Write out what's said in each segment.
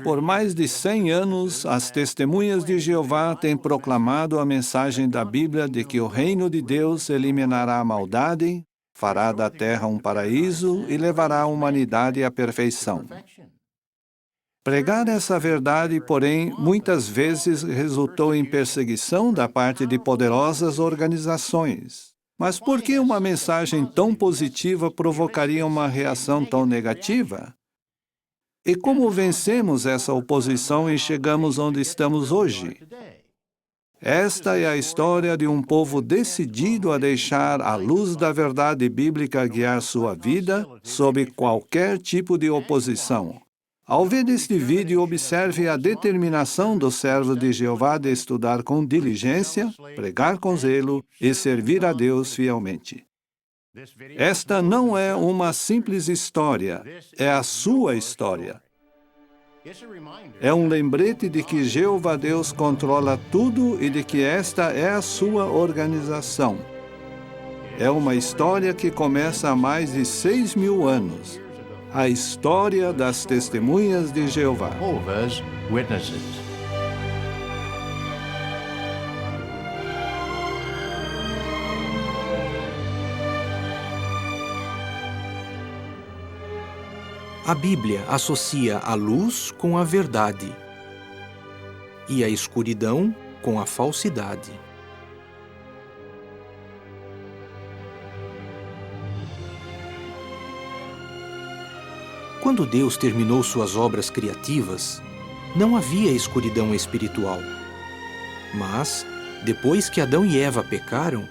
Por mais de 100 anos, as testemunhas de Jeová têm proclamado a mensagem da Bíblia de que o reino de Deus eliminará a maldade, fará da terra um paraíso e levará a humanidade à perfeição. Pregar essa verdade, porém, muitas vezes resultou em perseguição da parte de poderosas organizações. Mas por que uma mensagem tão positiva provocaria uma reação tão negativa? E como vencemos essa oposição e chegamos onde estamos hoje? Esta é a história de um povo decidido a deixar a luz da verdade bíblica guiar sua vida sob qualquer tipo de oposição. Ao ver este vídeo, observe a determinação do servo de Jeová de estudar com diligência, pregar com zelo e servir a Deus fielmente. Esta não é uma simples história, é a sua história. É um lembrete de que Jeová Deus controla tudo e de que esta é a sua organização. É uma história que começa há mais de 6.000 anos. A história das testemunhas de Jeová. A Bíblia associa a luz com a verdade e a escuridão com a falsidade. Quando Deus terminou suas obras criativas, não havia escuridão espiritual. Mas, depois que Adão e Eva pecaram,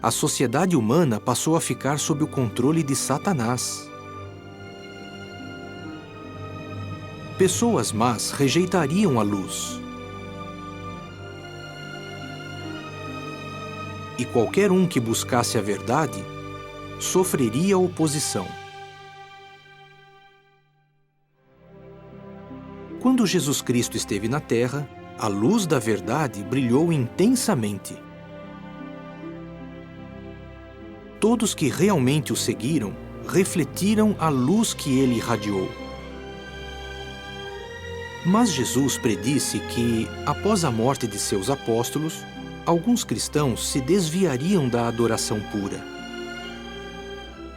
a sociedade humana passou a ficar sob o controle de Satanás. Pessoas más rejeitariam a luz. E qualquer um que buscasse a verdade sofreria oposição. Quando Jesus Cristo esteve na Terra, a luz da verdade brilhou intensamente. Todos que realmente o seguiram refletiram a luz que ele irradiou. Mas Jesus predisse que, após a morte de seus apóstolos, alguns cristãos se desviariam da adoração pura.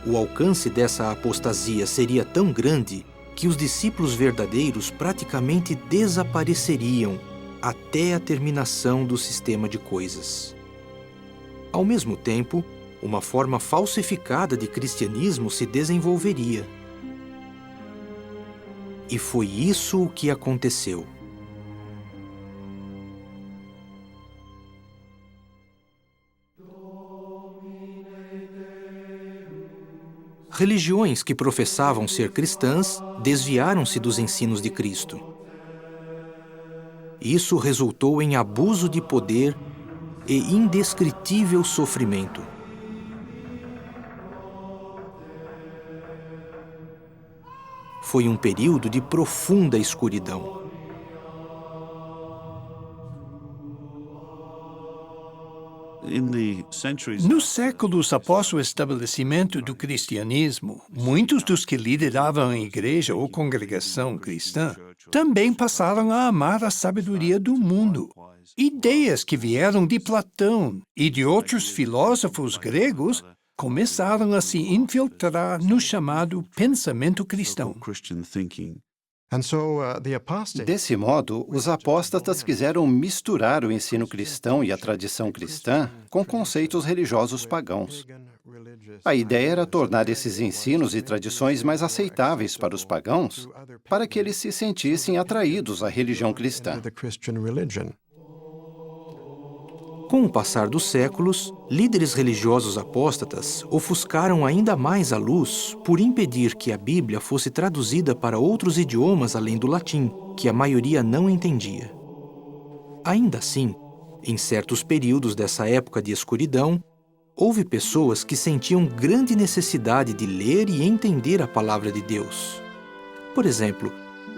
O alcance dessa apostasia seria tão grande que os discípulos verdadeiros praticamente desapareceriam até a terminação do sistema de coisas. Ao mesmo tempo, uma forma falsificada de cristianismo se desenvolveria. E foi isso o que aconteceu. Religiões que professavam ser cristãs desviaram-se dos ensinos de Cristo. Isso resultou em abuso de poder e indescritível sofrimento. Foi um período de profunda escuridão. Nos séculos após o estabelecimento do cristianismo, muitos dos que lideravam a igreja ou congregação cristã também passaram a amar a sabedoria do mundo. Ideias que vieram de Platão e de outros filósofos gregos começaram a se infiltrar no chamado pensamento cristão. Desse modo, os apóstatas quiseram misturar o ensino cristão e a tradição cristã com conceitos religiosos pagãos. A ideia era tornar esses ensinos e tradições mais aceitáveis para os pagãos, para que eles se sentissem atraídos à religião cristã. Com o passar dos séculos, líderes religiosos apóstatas ofuscaram ainda mais a luz por impedir que a Bíblia fosse traduzida para outros idiomas além do latim, que a maioria não entendia. Ainda assim, em certos períodos dessa época de escuridão, houve pessoas que sentiam grande necessidade de ler e entender a palavra de Deus. Por exemplo,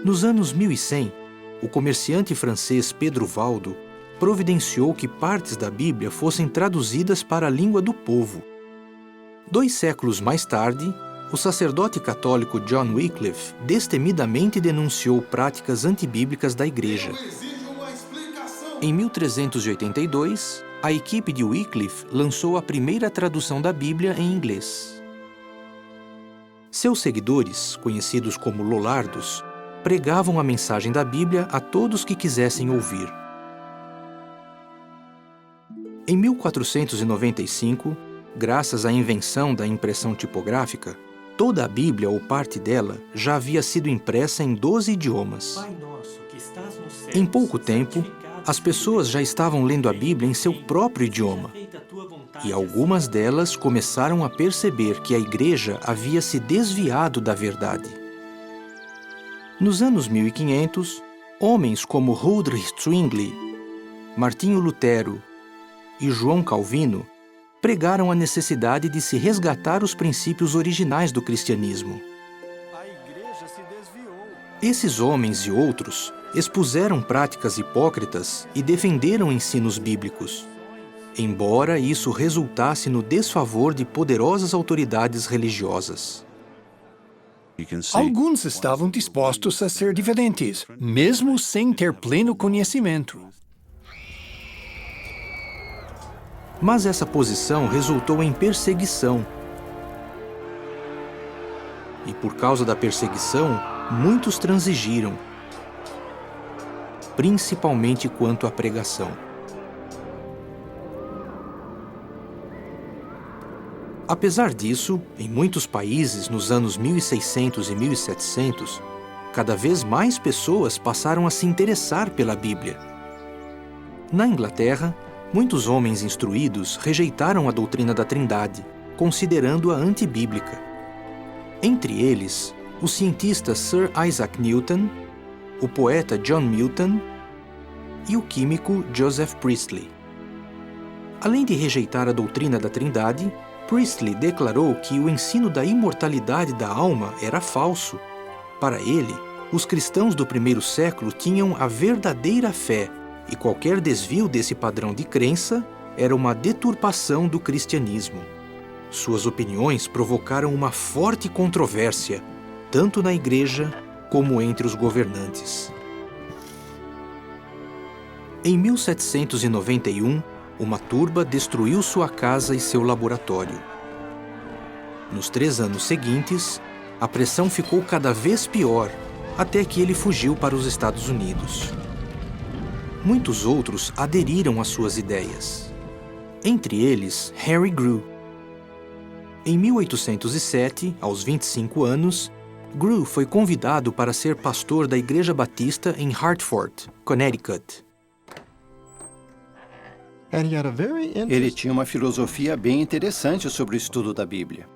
nos anos 1100, o comerciante francês Pedro Valdo providenciou que partes da Bíblia fossem traduzidas para a língua do povo. 2 séculos mais tarde, o sacerdote católico John Wycliffe destemidamente denunciou práticas antibíblicas da Igreja. Em 1382, a equipe de Wycliffe lançou a primeira tradução da Bíblia em inglês. Seus seguidores, conhecidos como lollardos, pregavam a mensagem da Bíblia a todos que quisessem ouvir. Em 1495, graças à invenção da impressão tipográfica, toda a Bíblia ou parte dela já havia sido impressa em 12 idiomas. Em pouco tempo, as pessoas já estavam lendo a Bíblia em seu próprio idioma. E algumas delas começaram a perceber que a Igreja havia se desviado da verdade. Nos anos 1500, homens como Huldrych Zwingli, Martinho Lutero e João Calvino pregaram a necessidade de se resgatar os princípios originais do cristianismo. Esses homens e outros expuseram práticas hipócritas e defenderam ensinos bíblicos, embora isso resultasse no desfavor de poderosas autoridades religiosas. Alguns estavam dispostos a ser diferentes, mesmo sem ter pleno conhecimento. Mas essa posição resultou em perseguição. E por causa da perseguição, muitos transigiram, principalmente quanto à pregação. Apesar disso, em muitos países, nos anos 1600 e 1700, cada vez mais pessoas passaram a se interessar pela Bíblia. Na Inglaterra, muitos homens instruídos rejeitaram a doutrina da Trindade, considerando-a antibíblica. Entre eles, o cientista Sir Isaac Newton, o poeta John Milton e o químico Joseph Priestley. Além de rejeitar a doutrina da Trindade, Priestley declarou que o ensino da imortalidade da alma era falso. Para ele, os cristãos do primeiro século tinham a verdadeira fé, e qualquer desvio desse padrão de crença era uma deturpação do cristianismo. Suas opiniões provocaram uma forte controvérsia, tanto na Igreja como entre os governantes. Em 1791, uma turba destruiu sua casa e seu laboratório. Nos 3 anos seguintes, a pressão ficou cada vez pior, até que ele fugiu para os Estados Unidos. Muitos outros aderiram às suas ideias. Entre eles, Harry Grew. Em 1807, aos 25 anos, Grew foi convidado para ser pastor da Igreja Batista em Hartford, Connecticut. Ele tinha uma filosofia bem interessante sobre o estudo da Bíblia.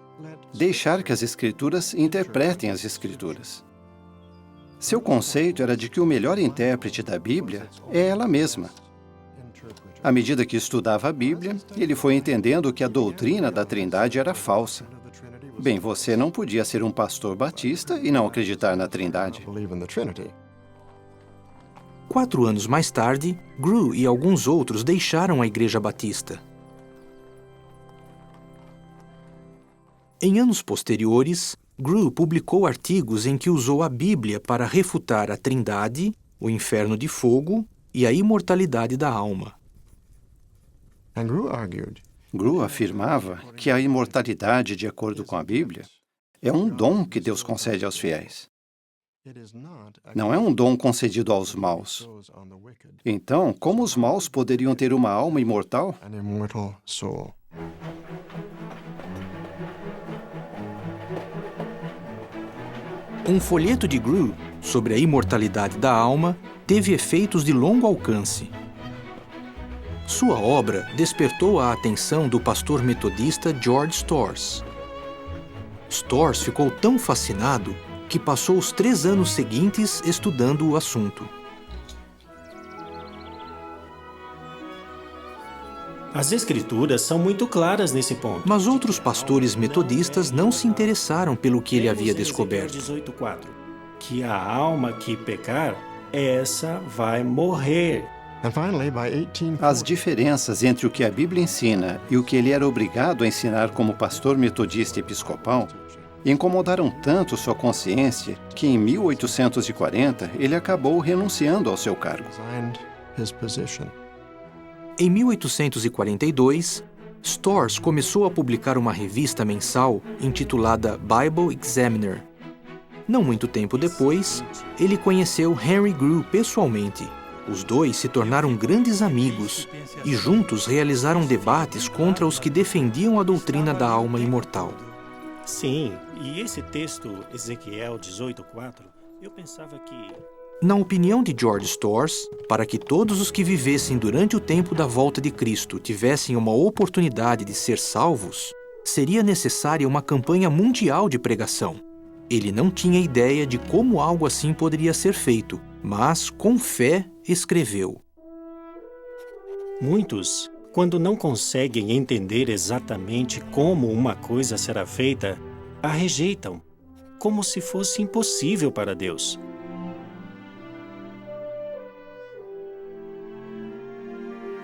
Deixar que as Escrituras interpretem as Escrituras. Seu conceito era de que o melhor intérprete da Bíblia é ela mesma. À medida que estudava a Bíblia, ele foi entendendo que a doutrina da Trindade era falsa. Bem, você não podia ser um pastor batista e não acreditar na Trindade. 4 anos mais tarde, Grew e alguns outros deixaram a Igreja Batista. Em anos posteriores, Grew publicou artigos em que usou a Bíblia para refutar a Trindade, o inferno de fogo e a imortalidade da alma. Grew afirmava que a imortalidade, de acordo com a Bíblia, é um dom que Deus concede aos fiéis. Não é um dom concedido aos maus. Então, como os maus poderiam ter uma alma imortal? Um folheto de Grew sobre a imortalidade da alma teve efeitos de longo alcance. Sua obra despertou a atenção do pastor metodista George Storrs. Storrs ficou tão fascinado que passou os 3 anos seguintes estudando o assunto. As Escrituras são muito claras nesse ponto. Mas outros pastores metodistas não se interessaram pelo que ele havia descoberto. 18:4, que a alma que pecar, essa vai morrer. As diferenças entre o que a Bíblia ensina e o que ele era obrigado a ensinar como pastor metodista episcopal incomodaram tanto sua consciência que em 1840 ele acabou renunciando ao seu cargo. Em 1842, Storrs começou a publicar uma revista mensal intitulada Bible Examiner. Não muito tempo depois, ele conheceu Henry Grew pessoalmente. Os dois se tornaram grandes amigos e juntos realizaram debates contra os que defendiam a doutrina da alma imortal. Sim, e esse texto, Ezequiel 18:4, eu pensava que... Na opinião de George Storrs, para que todos os que vivessem durante o tempo da volta de Cristo tivessem uma oportunidade de ser salvos, seria necessária uma campanha mundial de pregação. Ele não tinha ideia de como algo assim poderia ser feito, mas, com fé, escreveu: Muitos, quando não conseguem entender exatamente como uma coisa será feita, a rejeitam, como se fosse impossível para Deus.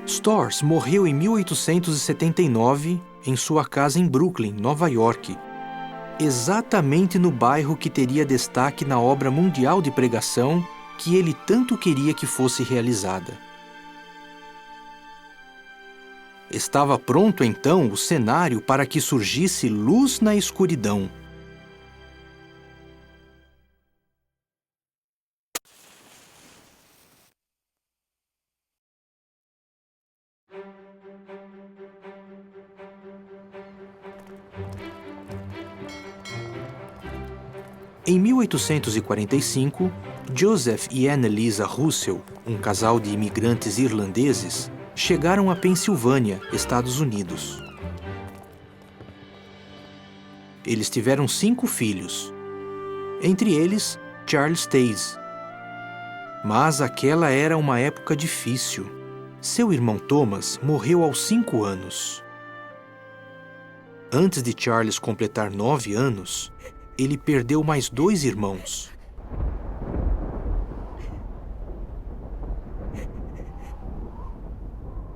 Storrs morreu em 1879 em sua casa em Brooklyn, Nova York, exatamente no bairro que teria destaque na obra mundial de pregação que ele tanto queria que fosse realizada. Estava pronto então o cenário para que surgisse luz na escuridão. Em 1845, Joseph e Annalisa Russell, um casal de imigrantes irlandeses, chegaram a Pensilvânia, Estados Unidos. Eles tiveram 5 filhos, entre eles Charles Taze. Mas aquela era uma época difícil. Seu irmão Thomas morreu aos 5 anos. Antes de Charles completar 9 anos, ele perdeu mais 2 irmãos.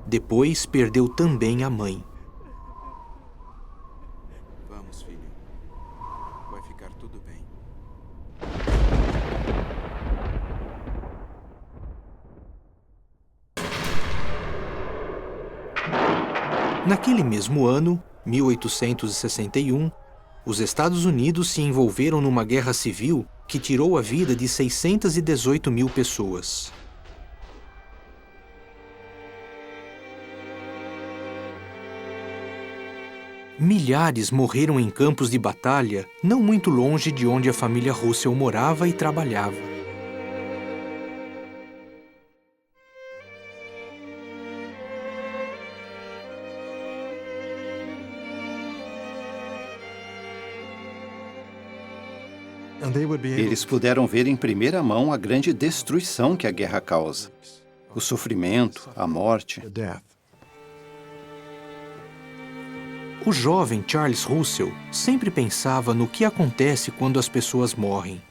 Depois perdeu também a mãe. Vamos, filho. Vai ficar tudo bem. Naquele mesmo ano, 1861, os Estados Unidos se envolveram numa guerra civil que tirou a vida de 618 mil pessoas. Milhares morreram em campos de batalha, não muito longe de onde a família Russell morava e trabalhava. Eles puderam ver em primeira mão a grande destruição que a guerra causa, o sofrimento, a morte. O jovem Charles Russell sempre pensava no que acontece quando as pessoas morrem.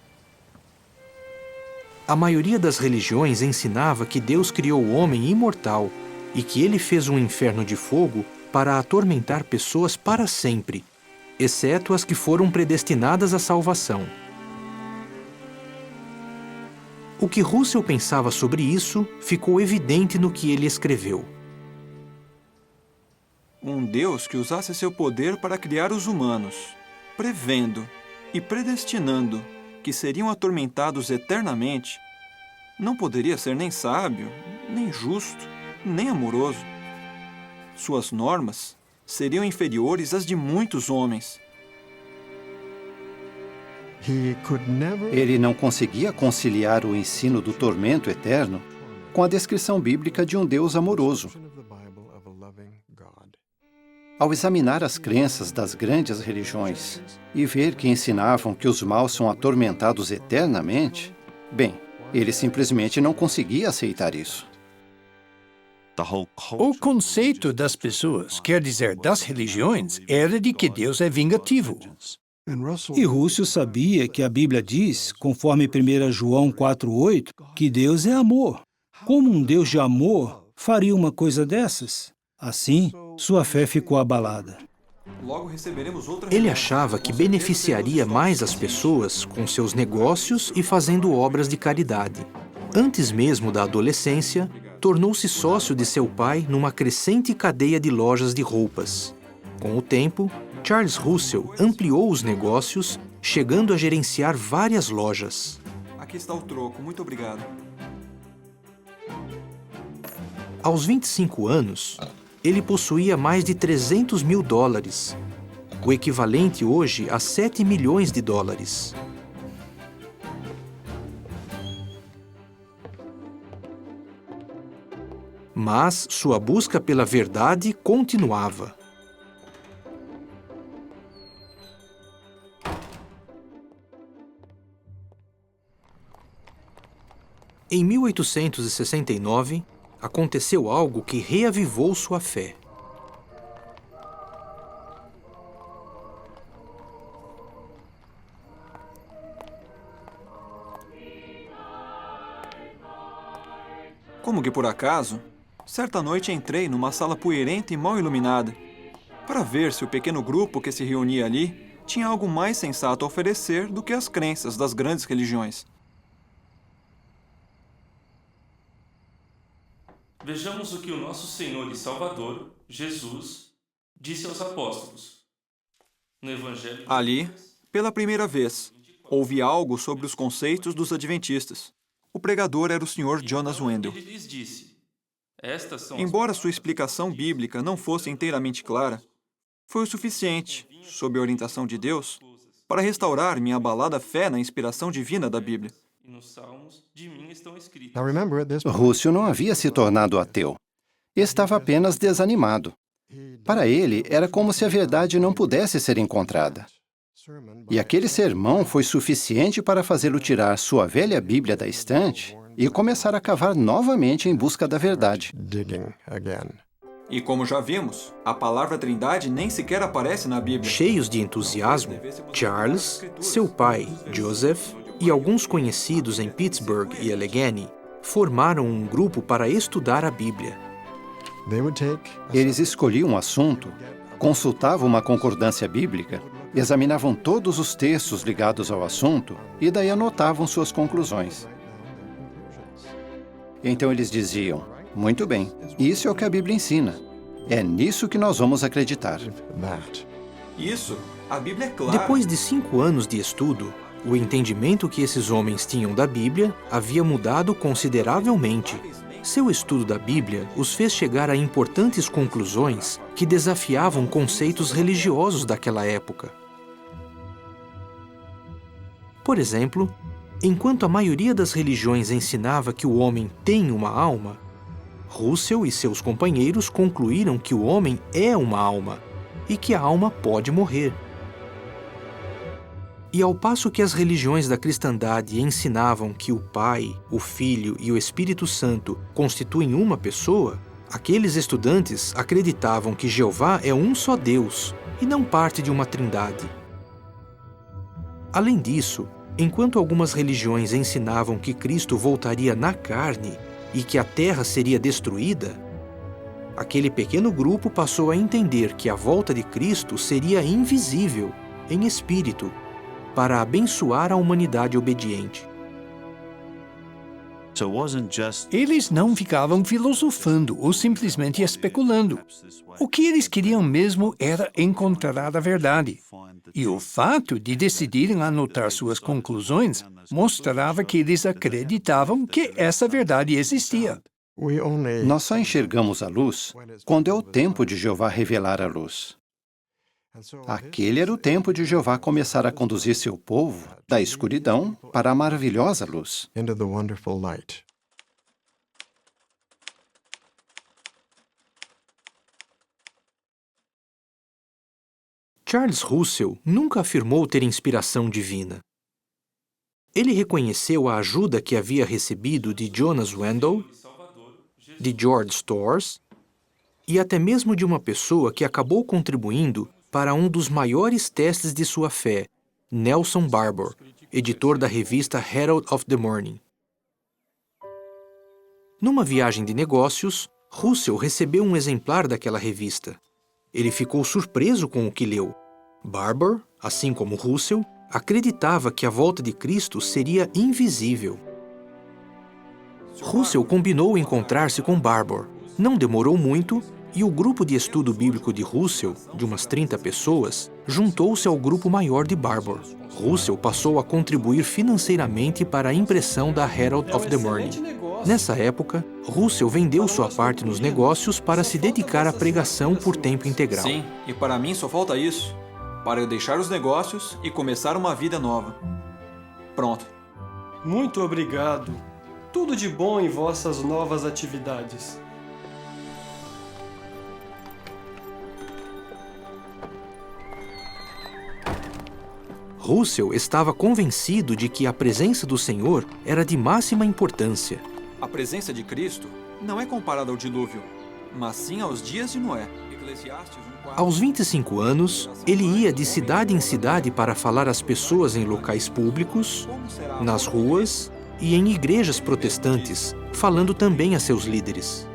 A maioria das religiões ensinava que Deus criou o homem imortal e que ele fez um inferno de fogo para atormentar pessoas para sempre, exceto as que foram predestinadas à salvação. O que Russell pensava sobre isso ficou evidente no que ele escreveu. Um Deus que usasse seu poder para criar os humanos, prevendo e predestinando que seriam atormentados eternamente, não poderia ser nem sábio, nem justo, nem amoroso. Suas normas seriam inferiores às de muitos homens. Ele não conseguia conciliar o ensino do tormento eterno com a descrição bíblica de um Deus amoroso. Ao examinar as crenças das grandes religiões e ver que ensinavam que os maus são atormentados eternamente, bem, ele simplesmente não conseguia aceitar isso. O conceito das pessoas, quer dizer, das religiões, era de que Deus é vingativo. E Russell sabia que a Bíblia diz, conforme 1 João 4,8, que Deus é amor. Como um Deus de amor faria uma coisa dessas? Assim, sua fé ficou abalada. Logo receberemos outra Ele remessa. achava que Com certeza beneficiaria teremos mais estoque as suficiente. pessoas com seus negócios e fazendo obras de caridade. Antes mesmo da adolescência, tornou-se sócio de seu pai numa crescente cadeia de lojas de roupas. Com o tempo, Charles Russell ampliou os negócios, chegando a gerenciar várias lojas. Aqui está o troco, muito obrigado. Aos 25 anos, ele possuía mais de 300 mil dólares, o equivalente hoje a 7 milhões de dólares. Mas sua busca pela verdade continuava. Em 1869, aconteceu algo que reavivou sua fé. Como que por acaso, certa noite entrei numa sala poeirenta e mal iluminada, para ver se o pequeno grupo que se reunia ali tinha algo mais sensato a oferecer do que as crenças das grandes religiões. Vejamos o que o nosso Senhor e Salvador, Jesus, disse aos apóstolos. No Evangelho de Ali, Lucas, pela primeira vez, ouvi algo sobre os conceitos dos adventistas. O pregador era o Sr. Jonas Wendell. ele lhes disse, estas são as Embora sua explicação bíblica não fosse inteiramente clara, foi o suficiente, sob a orientação de Deus, para restaurar minha abalada fé na inspiração divina da Bíblia. e nos salmos de mim estão escritos. Russell não havia se tornado ateu. Estava apenas desanimado. Para ele, era como se a verdade não pudesse ser encontrada. E aquele sermão foi suficiente para fazê-lo tirar sua velha Bíblia da estante e começar a cavar novamente em busca da verdade. E como já vimos, a palavra Trindade nem sequer aparece na Bíblia. Cheios de entusiasmo, Charles, seu pai, Joseph, e alguns conhecidos em Pittsburgh e Allegheny formaram um grupo para estudar a Bíblia. Eles escolhiam um assunto, consultavam uma concordância bíblica, examinavam todos os textos ligados ao assunto e daí anotavam suas conclusões. Então eles diziam, muito bem, isso é o que a Bíblia ensina. É nisso que nós vamos acreditar. Isso, a Bíblia é clara. Depois de 5 anos de estudo, o entendimento que esses homens tinham da Bíblia havia mudado consideravelmente. Seu estudo da Bíblia os fez chegar a importantes conclusões que desafiavam conceitos religiosos daquela época. Por exemplo, enquanto a maioria das religiões ensinava que o homem tem uma alma, Russell e seus companheiros concluíram que o homem é uma alma e que a alma pode morrer. E ao passo que as religiões da cristandade ensinavam que o Pai, o Filho e o Espírito Santo constituem uma pessoa, aqueles estudantes acreditavam que Jeová é um só Deus e não parte de uma trindade. Além disso, enquanto algumas religiões ensinavam que Cristo voltaria na carne e que a terra seria destruída, aquele pequeno grupo passou a entender que a volta de Cristo seria invisível, em espírito, para abençoar a humanidade obediente. Eles não ficavam filosofando ou simplesmente especulando. O que eles queriam mesmo era encontrar a verdade. E o fato de decidirem anotar suas conclusões mostrava que eles acreditavam que essa verdade existia. Nós só enxergamos a luz quando é o tempo de Jeová revelar a luz. Aquele era o tempo de Jeová começar a conduzir seu povo da escuridão para a maravilhosa luz. Charles Russell nunca afirmou ter inspiração divina. Ele reconheceu a ajuda que havia recebido de Jonas Wendell, de George Storrs e até mesmo de uma pessoa que acabou contribuindo para um dos maiores testes de sua fé, Nelson Barbour, editor da revista Herald of the Morning. Numa viagem de negócios, Russell recebeu um exemplar daquela revista. Ele ficou surpreso com o que leu. Barbour, assim como Russell, acreditava que a volta de Cristo seria invisível. Russell combinou encontrar-se com Barbour. Não demorou muito e o grupo de estudo bíblico de Russell, de umas 30 pessoas, juntou-se ao grupo maior de Barbour. Russell passou a contribuir financeiramente para a impressão da Herald of the Morning. Nessa época, Russell vendeu sua parte nos negócios para se dedicar à pregação por tempo integral. Sim, e para mim só falta isso. Para eu deixar os negócios e começar uma vida nova. Pronto. Muito obrigado. Tudo de bom em vossas novas atividades. Russell estava convencido de que a presença do Senhor era de máxima importância. A presença de Cristo não é comparada ao dilúvio, mas sim aos dias de Noé. Eclesiastes 1:4. Aos 25 anos, ele ia de cidade em cidade para falar às pessoas em locais públicos, nas ruas e em igrejas protestantes, falando também a seus líderes.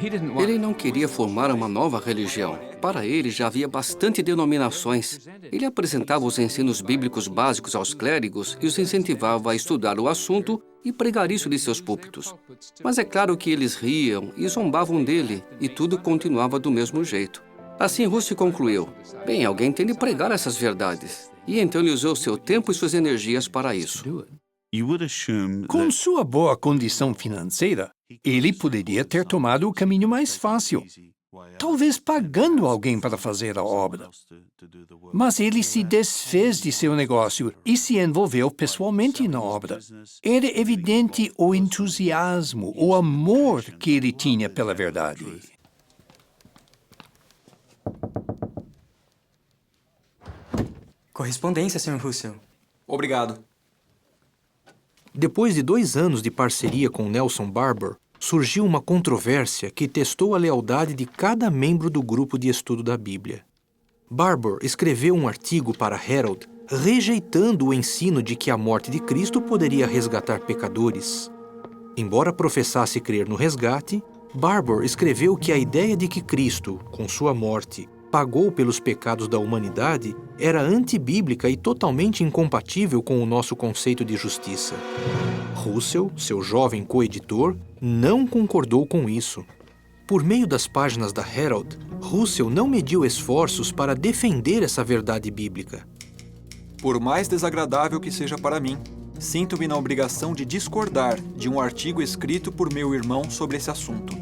Ele não queria formar uma nova religião. Para ele já havia bastante denominações. Ele apresentava os ensinos bíblicos básicos aos clérigos e os incentivava a estudar o assunto e pregar isso de seus púlpitos. Mas é claro que eles riam e zombavam dele, e tudo continuava do mesmo jeito. Assim, Russell concluiu: bem, alguém tem de pregar essas verdades. E então ele usou seu tempo e suas energias para isso. Com sua boa condição financeira, ele poderia ter tomado o caminho mais fácil, talvez pagando alguém para fazer a obra. Mas ele se desfez de seu negócio e se envolveu pessoalmente na obra. Era evidente o entusiasmo, o amor que ele tinha pela verdade. Correspondência, Sr. Russell. Obrigado. Depois de 2 anos de parceria com Nelson Barbour, surgiu uma controvérsia que testou a lealdade de cada membro do grupo de estudo da Bíblia. Barbour escreveu um artigo para Herald rejeitando o ensino de que a morte de Cristo poderia resgatar pecadores. Embora professasse crer no resgate, Barbour escreveu que a ideia de que Cristo, com sua morte, pagou pelos pecados da humanidade era antibíblica e totalmente incompatível com o nosso conceito de justiça. Russell, seu jovem coeditor, não concordou com isso. Por meio das páginas da Herald, Russell não mediu esforços para defender essa verdade bíblica. Por mais desagradável que seja para mim, sinto-me na obrigação de discordar de um artigo escrito por meu irmão sobre esse assunto.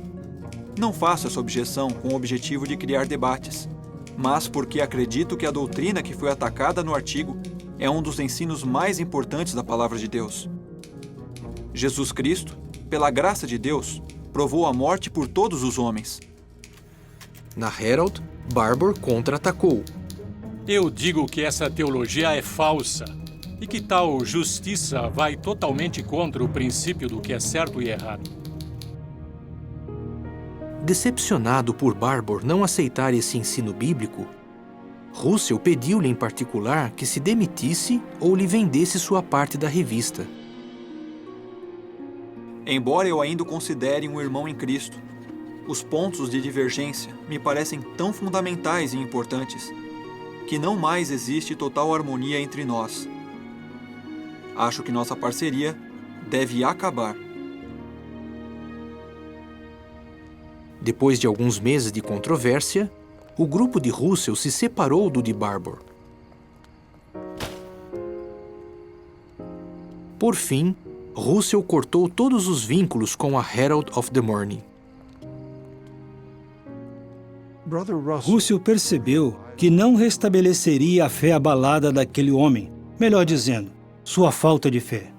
Não faço essa objeção com o objetivo de criar debates, mas porque acredito que a doutrina que foi atacada no artigo é um dos ensinos mais importantes da Palavra de Deus. Jesus Cristo, pela graça de Deus, provou a morte por todos os homens. Na Herald, Barbour contra-atacou. Eu digo que essa teologia é falsa e que tal justiça vai totalmente contra o princípio do que é certo e errado. Decepcionado por Barbour não aceitar esse ensino bíblico, Russell pediu-lhe em particular que se demitisse ou lhe vendesse sua parte da revista. Embora eu ainda o considere um irmão em Cristo, os pontos de divergência me parecem tão fundamentais e importantes que não mais existe total harmonia entre nós. Acho que nossa parceria deve acabar. Depois de alguns meses de controvérsia, o grupo de Russell se separou do de Barbour. Por fim, Russell cortou todos os vínculos com a Herald of the Morning. Russell percebeu que não restabeleceria a fé abalada daquele homem, melhor dizendo, sua falta de fé.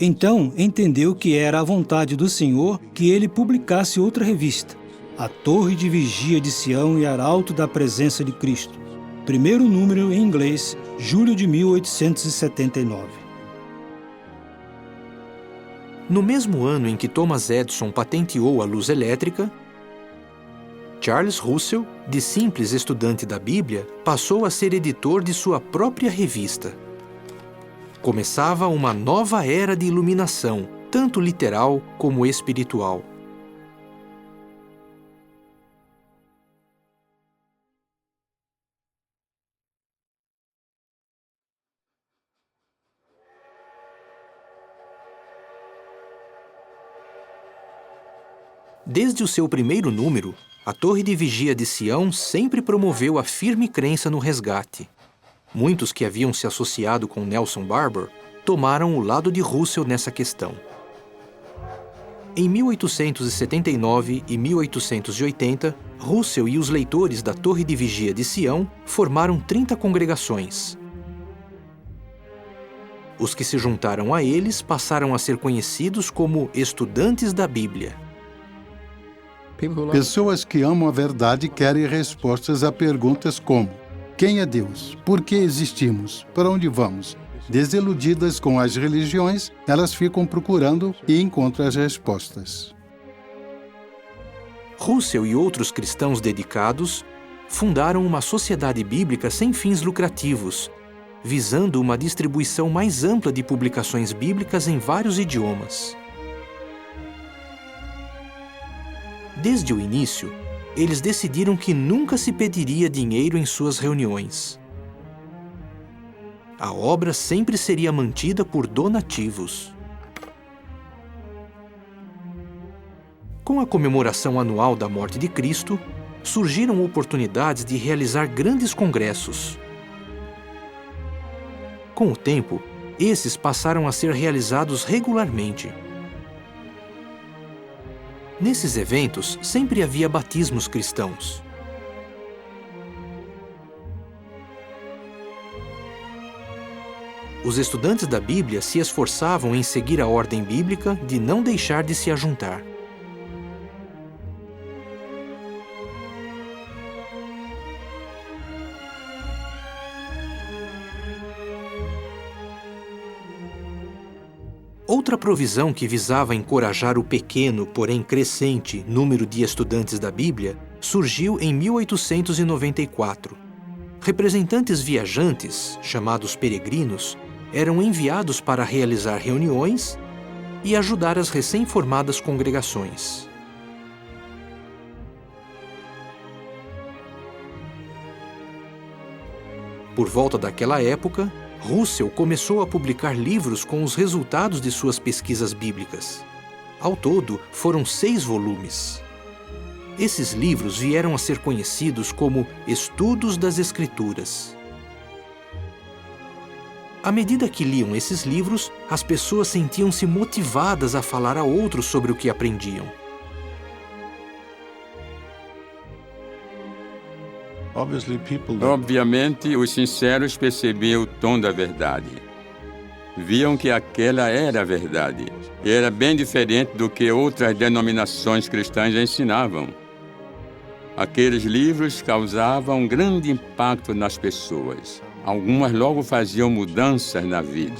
Então, entendeu que era a vontade do Senhor que ele publicasse outra revista, A Torre de Vigia de Sião e Arauto da Presença de Cristo. Primeiro número em inglês, julho de 1879. No mesmo ano em que Thomas Edison patenteou a luz elétrica, Charles Russell, de simples estudante da Bíblia, passou a ser editor de sua própria revista. Começava uma nova era de iluminação, tanto literal como espiritual. Desde o seu primeiro número, a Torre de Vigia de Sião sempre promoveu a firme crença no resgate. Muitos que haviam se associado com Nelson Barbour tomaram o lado de Russell nessa questão. Em 1879 e 1880, Russell e os leitores da Torre de Vigia de Sião formaram 30 congregações. Os que se juntaram a eles passaram a ser conhecidos como estudantes da Bíblia. Pessoas que amam a verdade querem respostas a perguntas como: quem é Deus? Por que existimos? Para onde vamos? Desiludidas com as religiões, elas ficam procurando e encontram as respostas. Russell e outros cristãos dedicados fundaram uma sociedade bíblica sem fins lucrativos, visando uma distribuição mais ampla de publicações bíblicas em vários idiomas. Desde o início, eles decidiram que nunca se pediria dinheiro em suas reuniões. A obra sempre seria mantida por donativos. Com a comemoração anual da morte de Cristo, surgiram oportunidades de realizar grandes congressos. Com o tempo, esses passaram a ser realizados regularmente. Nesses eventos, sempre havia batismos cristãos. Os estudantes da Bíblia se esforçavam em seguir a ordem bíblica de não deixar de se ajuntar. Outra provisão que visava encorajar o pequeno, porém crescente, número de estudantes da Bíblia surgiu em 1894. Representantes viajantes, chamados peregrinos, eram enviados para realizar reuniões e ajudar as recém-formadas congregações. Por volta daquela época, Russell começou a publicar livros com os resultados de suas pesquisas bíblicas. Ao todo, foram 6 volumes. Esses livros vieram a ser conhecidos como Estudos das Escrituras. À medida que liam esses livros, as pessoas sentiam-se motivadas a falar a outros sobre o que aprendiam. Obviamente, os sinceros percebiam o tom da verdade. Viam que aquela era a verdade. E era bem diferente do que outras denominações cristãs ensinavam. Aqueles livros causavam um grande impacto nas pessoas. Algumas logo faziam mudanças na vida.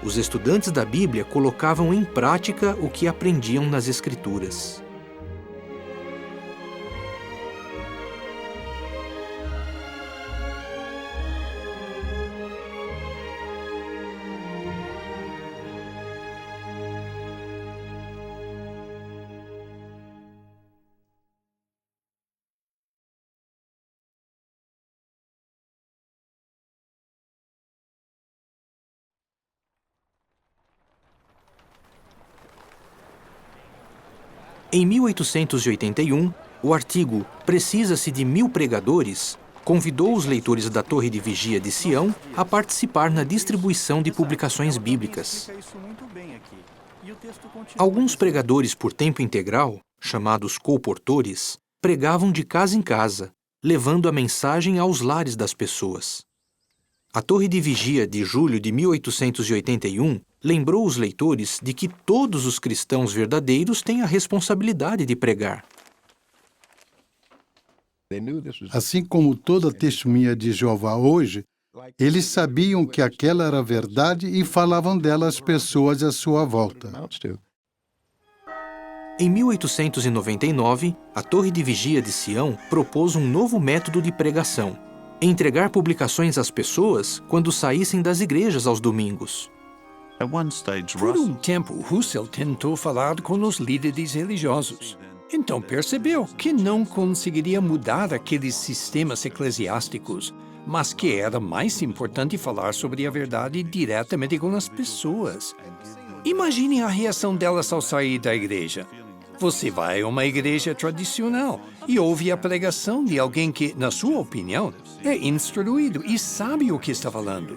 Os estudantes da Bíblia colocavam em prática o que aprendiam nas Escrituras. Em 1881, o artigo Precisa-se de 1000 pregadores convidou os leitores da Torre de Vigia de Sião a participar na distribuição de publicações bíblicas. Alguns pregadores por tempo integral, chamados colportores, pregavam de casa em casa, levando a mensagem aos lares das pessoas. A Torre de Vigia de julho de 1881 lembrou os leitores de que todos os cristãos verdadeiros têm a responsabilidade de pregar. Assim como toda testemunha de Jeová hoje, eles sabiam que aquela era a verdade e falavam dela às pessoas à sua volta. Em 1899, a Torre de Vigia de Sião propôs um novo método de pregação: entregar publicações às pessoas quando saíssem das igrejas aos domingos. Por um tempo, Russell tentou falar com os líderes religiosos. Então percebeu que não conseguiria mudar aqueles sistemas eclesiásticos, mas que era mais importante falar sobre a verdade diretamente com as pessoas. Imagine a reação delas ao sair da igreja. Você vai a uma igreja tradicional e ouve a pregação de alguém que, na sua opinião, é instruído e sabe o que está falando.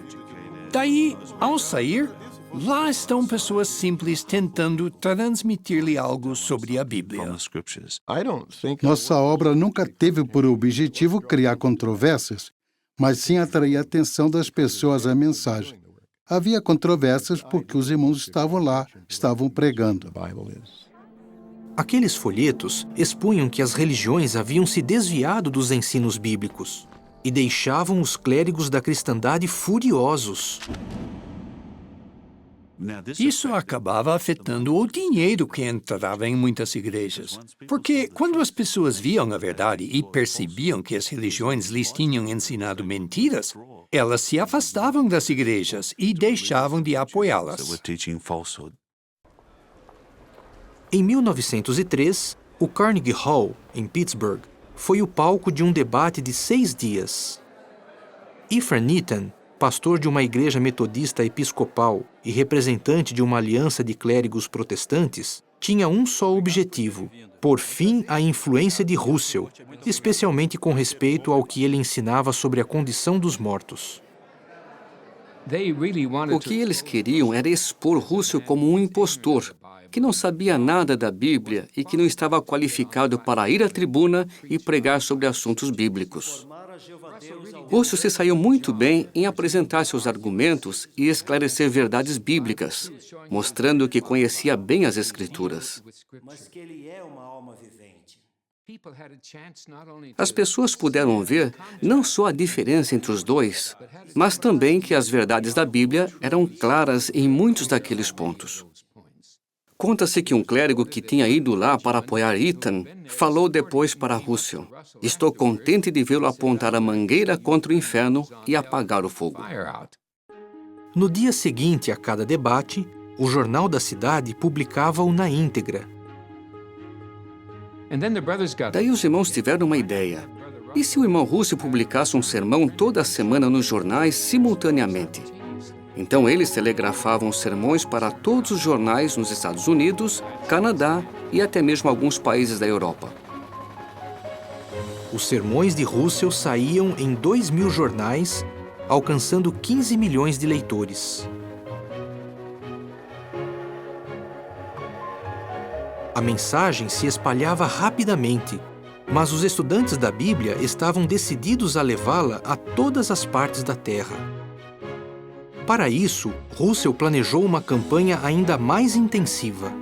Daí, ao sair, lá estão pessoas simples tentando transmitir-lhe algo sobre a Bíblia. Nossa obra nunca teve por objetivo criar controvérsias, mas sim atrair a atenção das pessoas à mensagem. Havia controvérsias porque os irmãos estavam lá, estavam pregando. Aqueles folhetos expunham que as religiões haviam se desviado dos ensinos bíblicos e deixavam os clérigos da cristandade furiosos. Isso acabava afetando o dinheiro que entrava em muitas igrejas. Porque quando as pessoas viam a verdade e percebiam que as religiões lhes tinham ensinado mentiras, elas se afastavam das igrejas e deixavam de apoiá-las. Em 1903, o Carnegie Hall, em Pittsburgh, foi o palco de um debate de 6 dias. Ephraim Eaton, pastor de uma igreja metodista episcopal e representante de uma aliança de clérigos protestantes, tinha um só objetivo: pôr fim à influência de Russell, especialmente com respeito ao que ele ensinava sobre a condição dos mortos. O que eles queriam era expor Russell como um impostor, que não sabia nada da Bíblia e que não estava qualificado para ir à tribuna e pregar sobre assuntos bíblicos. Russell se saiu muito bem em apresentar seus argumentos e esclarecer verdades bíblicas, mostrando que conhecia bem as Escrituras. As pessoas puderam ver não só a diferença entre os dois, mas também que as verdades da Bíblia eram claras em muitos daqueles pontos. Conta-se que um clérigo que tinha ido lá para apoiar Eaton falou depois para Russell: "Estou contente de vê-lo apontar a mangueira contra o inferno e apagar o fogo." No dia seguinte a cada debate, o jornal da cidade publicava-o na íntegra. Daí os irmãos tiveram uma ideia. E se o irmão Russell publicasse um sermão toda semana nos jornais simultaneamente? Então eles telegrafavam sermões para todos os jornais nos Estados Unidos, Canadá e até mesmo alguns países da Europa. Os sermões de Russell saíam em 2.000 jornais, alcançando 15 milhões de leitores. A mensagem se espalhava rapidamente, mas os estudantes da Bíblia estavam decididos a levá-la a todas as partes da Terra. Para isso, Russell planejou uma campanha ainda mais intensiva.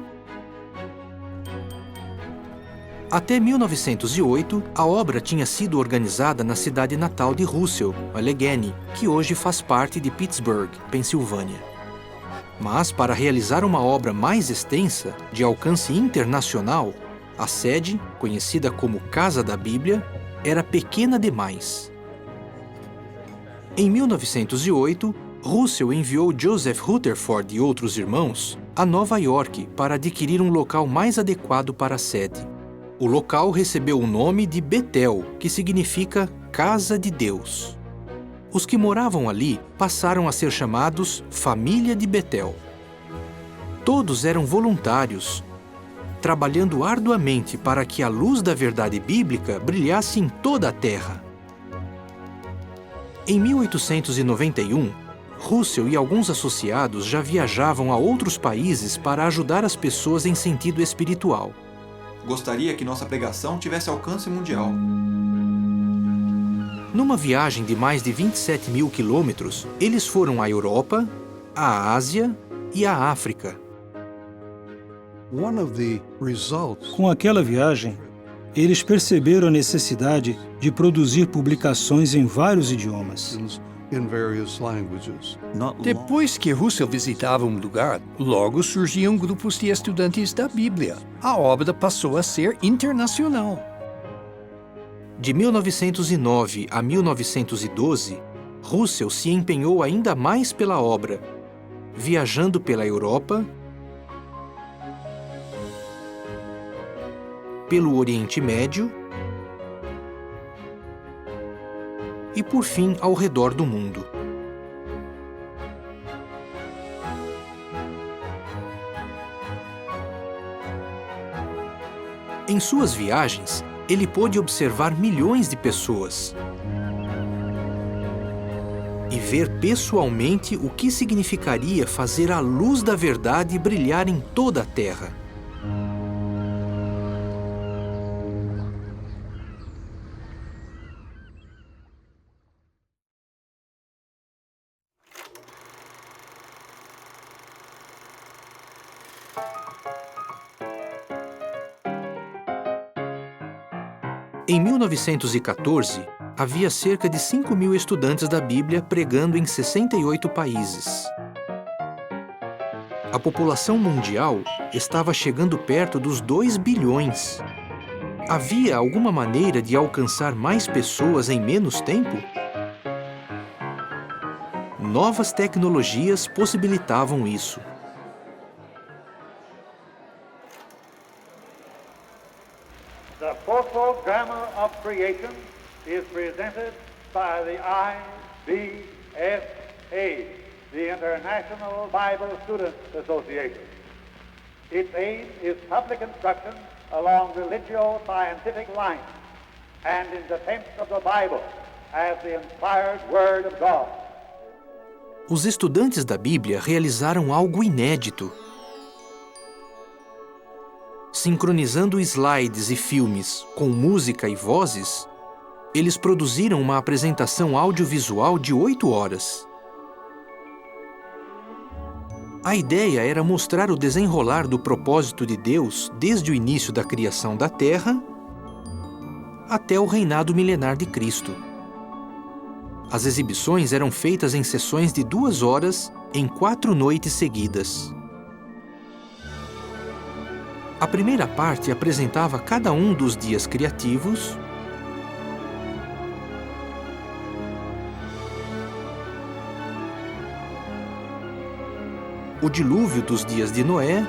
Até 1908, a obra tinha sido organizada na cidade natal de Russell, Allegheny, que hoje faz parte de Pittsburgh, Pensilvânia. Mas, para realizar uma obra mais extensa, de alcance internacional, a sede, conhecida como Casa da Bíblia, era pequena demais. Em 1908, Russell enviou Joseph Rutherford e outros irmãos a Nova York para adquirir um local mais adequado para a sede. O local recebeu o nome de Betel, que significa Casa de Deus. Os que moravam ali passaram a ser chamados Família de Betel. Todos eram voluntários, trabalhando arduamente para que a luz da verdade bíblica brilhasse em toda a terra. Em 1891, Russell e alguns associados já viajavam a outros países para ajudar as pessoas em sentido espiritual. Gostaria que nossa pregação tivesse alcance mundial. Numa viagem de mais de 27.000 quilômetros, eles foram à Europa, à Ásia e à África. Com aquela viagem, eles perceberam a necessidade de produzir publicações em vários idiomas. Depois que Russell visitava um lugar, logo surgiam grupos de estudantes da Bíblia. A obra passou a ser internacional. De 1909 a 1912, Russell se empenhou ainda mais pela obra, viajando pela Europa, pelo Oriente Médio e, por fim, ao redor do mundo. Em suas viagens, ele pôde observar milhões de pessoas e ver pessoalmente o que significaria fazer a luz da verdade brilhar em toda a Terra. Em 1914, havia cerca de 5.000 estudantes da Bíblia pregando em 68 países. A população mundial estava chegando perto dos 2 bilhões. Havia alguma maneira de alcançar mais pessoas em menos tempo? Novas tecnologias possibilitavam isso. The photogrammar of creation is presented by the IBSA, the International Bible Students Association. Its aim is public instruction along religio-scientific lines and in defense of the Bible as the inspired Word of God. Os estudantes da Bíblia realizaram algo inédito. Sincronizando slides e filmes com música e vozes, eles produziram uma apresentação audiovisual de 8 horas. A ideia era mostrar o desenrolar do propósito de Deus desde o início da criação da Terra até o reinado milenar de Cristo. As exibições eram feitas em sessões de 2 horas em 4 noites seguidas. A primeira parte apresentava cada um dos dias criativos, o dilúvio dos dias de Noé,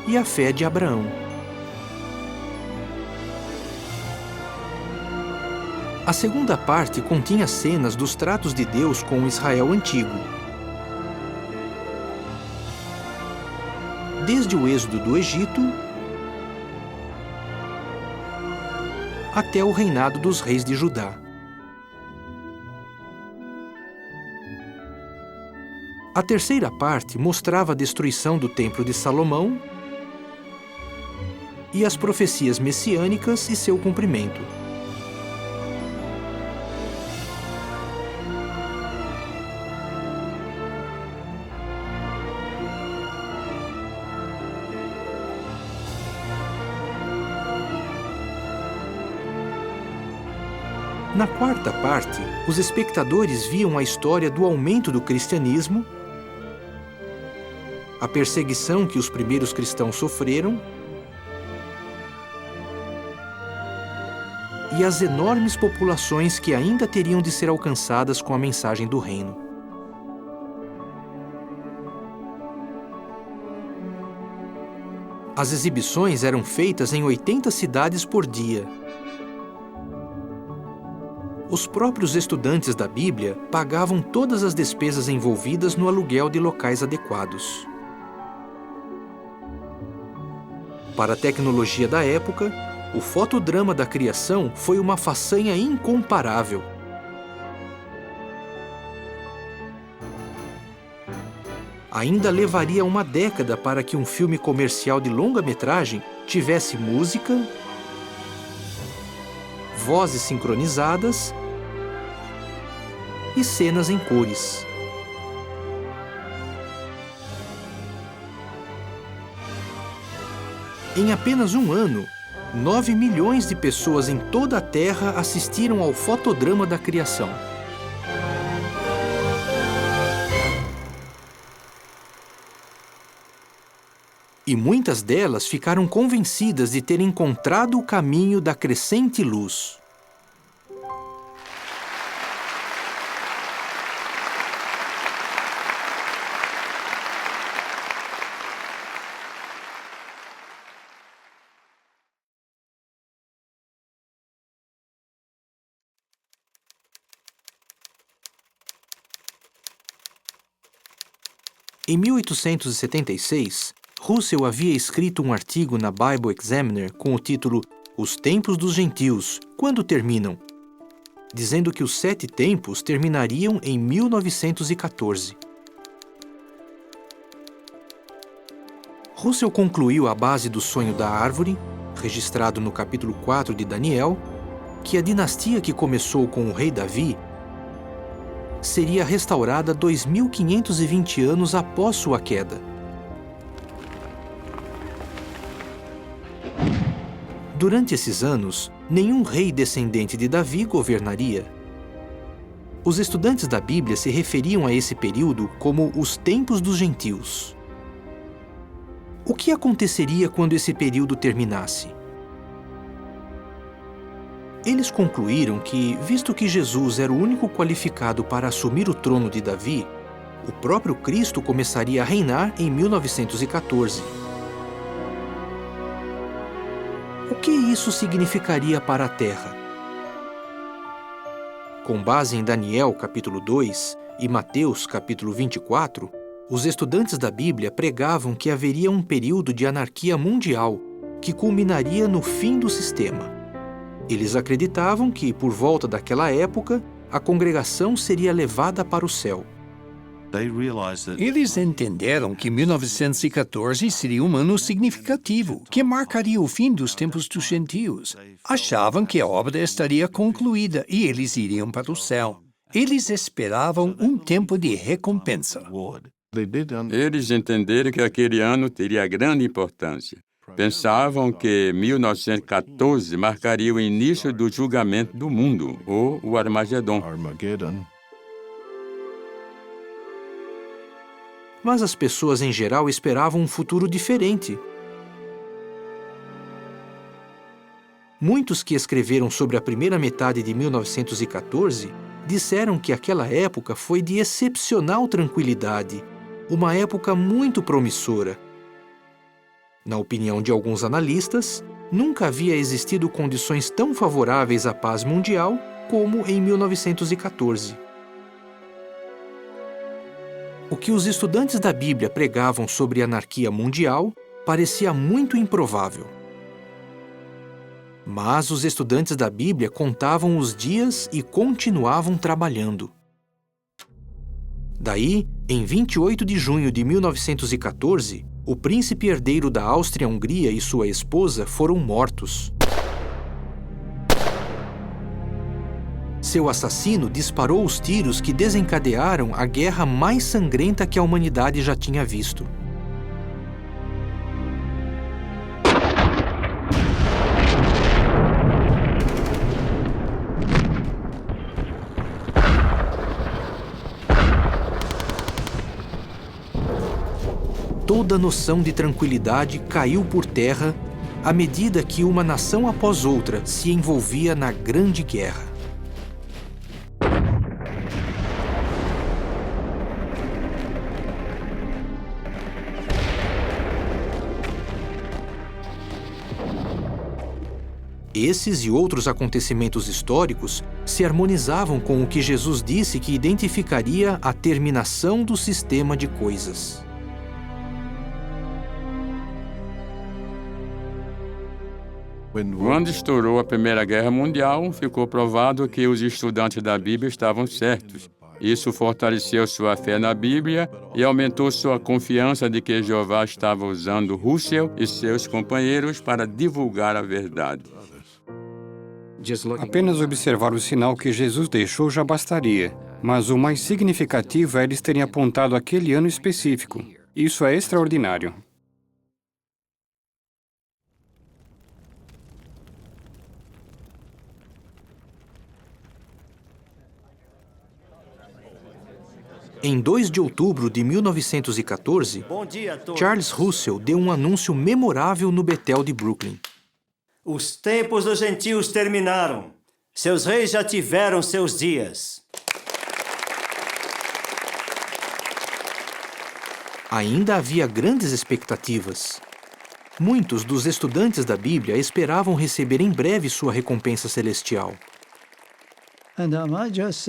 e a fé de Abraão. A segunda parte continha cenas dos tratos de Deus com o Israel antigo. Desde o êxodo do Egito até o reinado dos reis de Judá. A terceira parte mostrava a destruição do Templo de Salomão e as profecias messiânicas e seu cumprimento. Na quarta parte, os espectadores viam a história do aumento do cristianismo, a perseguição que os primeiros cristãos sofreram e as enormes populações que ainda teriam de ser alcançadas com a mensagem do reino. As exibições eram feitas em 80 cidades por dia. Os próprios estudantes da Bíblia pagavam todas as despesas envolvidas no aluguel de locais adequados. Para a tecnologia da época, o fotodrama da criação foi uma façanha incomparável. Ainda levaria uma década para que um filme comercial de longa-metragem tivesse música, vozes sincronizadas e cenas em cores. Em apenas um ano, 9 milhões de pessoas em toda a Terra assistiram ao fotodrama da criação. E muitas delas ficaram convencidas de ter encontrado o caminho da crescente luz. Em 1876, Russell havia escrito um artigo na Bible Examiner com o título Os Tempos dos Gentios, quando terminam?, dizendo que os 7 tempos terminariam em 1914. Russell concluiu a base do sonho da árvore, registrado no capítulo 4 de Daniel, que a dinastia que começou com o rei Davi seria restaurada 2520 anos após sua queda. Durante esses anos, nenhum rei descendente de Davi governaria. Os estudantes da Bíblia se referiam a esse período como os tempos dos gentios. O que aconteceria quando esse período terminasse? Eles concluíram que, visto que Jesus era o único qualificado para assumir o trono de Davi, o próprio Cristo começaria a reinar em 1914. O que isso significaria para a Terra? Com base em Daniel, capítulo 2, e Mateus, capítulo 24, os estudantes da Bíblia pregavam que haveria um período de anarquia mundial que culminaria no fim do sistema. Eles acreditavam que, por volta daquela época, a congregação seria levada para o céu. Eles entenderam que 1914 seria um ano significativo, que marcaria o fim dos tempos dos gentios. Achavam que a obra estaria concluída e eles iriam para o céu. Eles esperavam um tempo de recompensa. Eles entenderam que aquele ano teria grande importância. Pensavam que 1914 marcaria o início do julgamento do mundo, ou o Armagedon. Mas as pessoas em geral esperavam um futuro diferente. Muitos que escreveram sobre a primeira metade de 1914 disseram que aquela época foi de excepcional tranquilidade, uma época muito promissora. Na opinião de alguns analistas, nunca havia existido condições tão favoráveis à paz mundial como em 1914. O que os estudantes da Bíblia pregavam sobre a anarquia mundial parecia muito improvável. Mas os estudantes da Bíblia contavam os dias e continuavam trabalhando. Daí, em 28 de junho de 1914, o príncipe herdeiro da Áustria-Hungria e sua esposa foram mortos. Seu assassino disparou os tiros que desencadearam a guerra mais sangrenta que a humanidade já tinha visto. Toda noção de tranquilidade caiu por terra à medida que uma nação após outra se envolvia na Grande Guerra. Esses e outros acontecimentos históricos se harmonizavam com o que Jesus disse que identificaria a terminação do sistema de coisas. Quando estourou a Primeira Guerra Mundial, ficou provado que os estudantes da Bíblia estavam certos. Isso fortaleceu sua fé na Bíblia e aumentou sua confiança de que Jeová estava usando Russell e seus companheiros para divulgar a verdade. Apenas observar o sinal que Jesus deixou já bastaria, mas o mais significativo é eles terem apontado aquele ano específico. Isso é extraordinário. Em 2 de outubro de 1914, Charles Russell deu um anúncio memorável no Betel de Brooklyn. Os tempos dos gentios terminaram. Seus reis já tiveram seus dias. Ainda havia grandes expectativas. Muitos dos estudantes da Bíblia esperavam receber em breve sua recompensa celestial.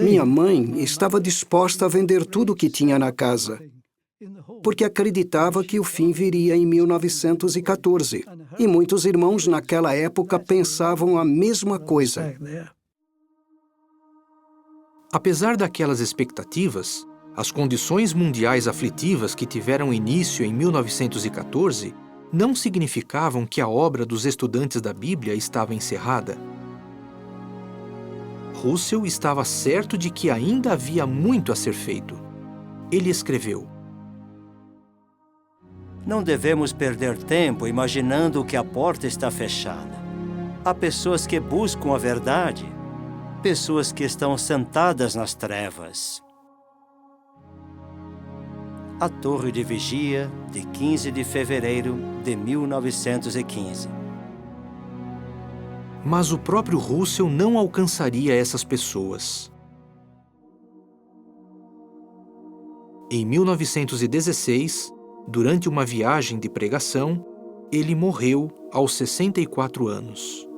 Minha mãe estava disposta a vender tudo o que tinha na casa. porque acreditava que o fim viria em 1914. E muitos irmãos naquela época pensavam a mesma coisa. Apesar daquelas expectativas, as condições mundiais aflitivas que tiveram início em 1914 não significavam que a obra dos estudantes da Bíblia estava encerrada. Russell estava certo de que ainda havia muito a ser feito. Ele escreveu: Não devemos perder tempo imaginando que a porta está fechada. Há pessoas que buscam a verdade, pessoas que estão sentadas nas trevas. A Torre de Vigia, de 15 de fevereiro de 1915. Mas o próprio Russell não alcançaria essas pessoas. Em 1916, durante uma viagem de pregação, ele morreu aos 64 anos.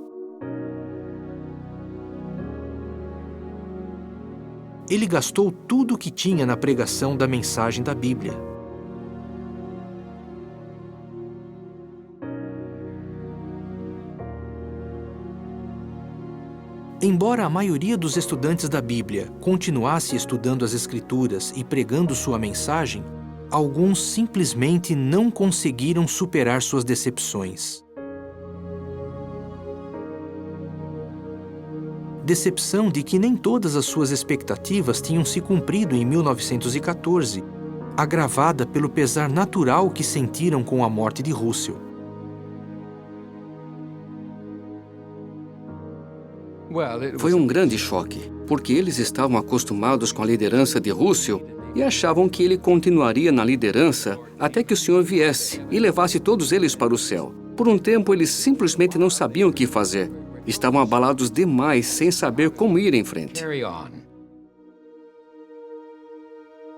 Ele gastou tudo o que tinha na pregação da mensagem da Bíblia. Embora a maioria dos estudantes da Bíblia continuasse estudando as Escrituras e pregando sua mensagem, alguns simplesmente não conseguiram superar suas decepções. Decepção de que nem todas as suas expectativas tinham se cumprido em 1914, agravada pelo pesar natural que sentiram com a morte de Russell. Foi um grande choque, porque eles estavam acostumados com a liderança de Russell e achavam que ele continuaria na liderança até que o Senhor viesse e levasse todos eles para o céu. Por um tempo, eles simplesmente não sabiam o que fazer. Estavam abalados demais, sem saber como ir em frente.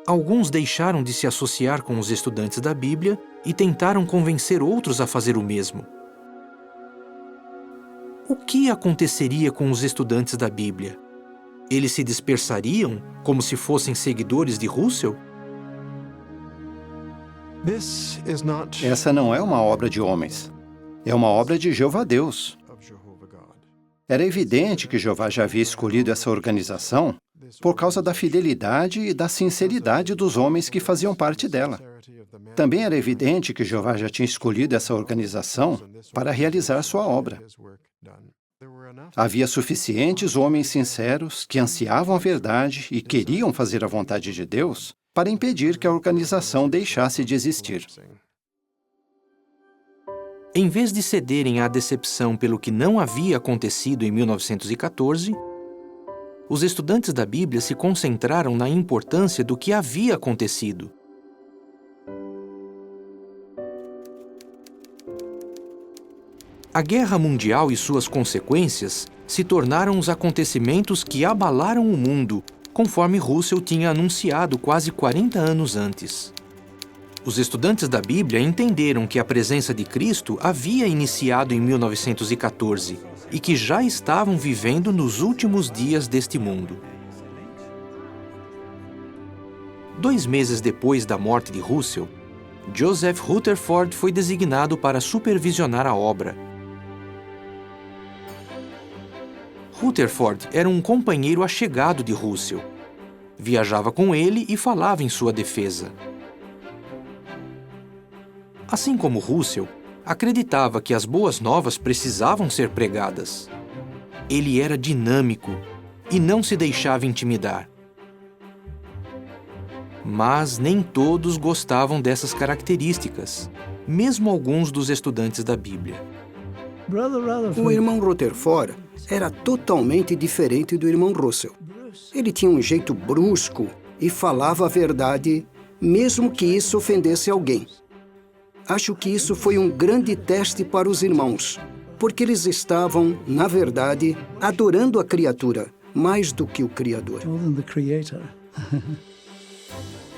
Alguns deixaram de se associar com os estudantes da Bíblia e tentaram convencer outros a fazer o mesmo. O que aconteceria com os estudantes da Bíblia? Eles se dispersariam como se fossem seguidores de Russell? Essa não é uma obra de homens. É uma obra de Jeová Deus. Era evidente que Jeová já havia escolhido essa organização por causa da fidelidade e da sinceridade dos homens que faziam parte dela. Também era evidente que Jeová já tinha escolhido essa organização para realizar sua obra. Havia suficientes homens sinceros que ansiavam a verdade e queriam fazer a vontade de Deus para impedir que a organização deixasse de existir. Em vez de cederem à decepção pelo que não havia acontecido em 1914, os estudantes da Bíblia se concentraram na importância do que havia acontecido. A Guerra Mundial e suas consequências se tornaram os acontecimentos que abalaram o mundo, conforme Russell tinha anunciado quase 40 anos antes. Os estudantes da Bíblia entenderam que a presença de Cristo havia iniciado em 1914 e que já estavam vivendo nos últimos dias deste mundo. 2 meses depois da morte de Russell, Joseph Rutherford foi designado para supervisionar a obra. Rutherford era um companheiro achegado de Russell. Viajava com ele e falava em sua defesa. Assim como Russell, acreditava que as boas novas precisavam ser pregadas. Ele era dinâmico e não se deixava intimidar. Mas nem todos gostavam dessas características, mesmo alguns dos estudantes da Bíblia. O irmão Rutherford era totalmente diferente do irmão Russell. Ele tinha um jeito brusco e falava a verdade, mesmo que isso ofendesse alguém. Acho que isso foi um grande teste para os irmãos, porque eles estavam, na verdade, adorando a criatura, mais do que o Criador.